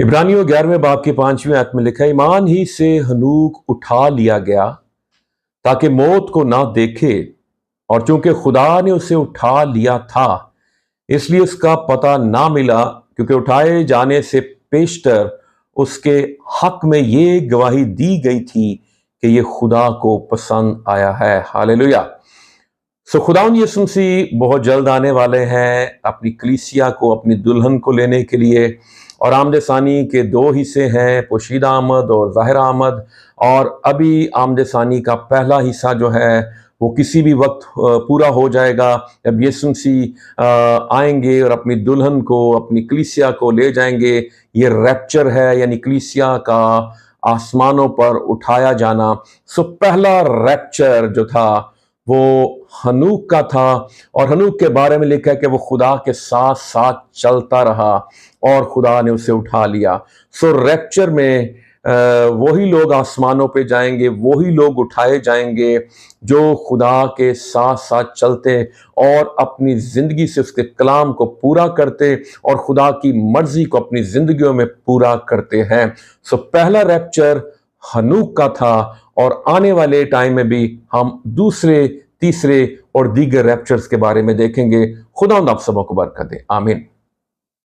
इब्रानियों 11वें बाब की 5वीं आयत में लिखा है, ईमान ही से हनूक उठा लिया गया ताकि मौत को ना देखे, और चूंकि खुदा ने उसे उठा लिया था इसलिए उसका पता ना मिला, क्योंकि उठाए जाने से पेशतर उसके हक में ये गवाही दी गई थी कि ये खुदा को पसंद आया है। हालेलुया। खुदावंद यीशु मसीह बहुत जल्द आने वाले हैं अपनी कलीसिया को, अपनी दुल्हन को लेने के लिए। और आमद सानी के दो हिस्से हैं, पोशीदा आमद और ज़ाहिर आमद। और अभी आमद सानी का पहला हिस्सा जो है वो किसी भी वक्त पूरा हो जाएगा, जब यीशु मसीह आएंगे और अपनी दुल्हन को, अपनी कलीसिया को ले जाएंगे। ये रैप्चर है, यानी कलीसिया का आसमानों पर उठाया जाना। पहला रैप्चर जो था वो हनूक का था, और हनूक के बारे में लिखा है कि वो खुदा के साथ साथ चलता रहा और खुदा ने उसे उठा लिया। रैप्चर में वही लोग आसमानों पे जाएंगे, वही लोग उठाए जाएंगे जो खुदा के साथ साथ चलते और अपनी जिंदगी से उसके कलाम को पूरा करते और खुदा की मर्जी को अपनी जिंदगियों में पूरा करते हैं। पहला रैप्चर हनूक का था, और आने वाले टाइम में भी हम दूसरे, तीसरे और दीगर रैप्चर्स के बारे में देखेंगे। खुदा आप सबों को बरकत दे। आमीन।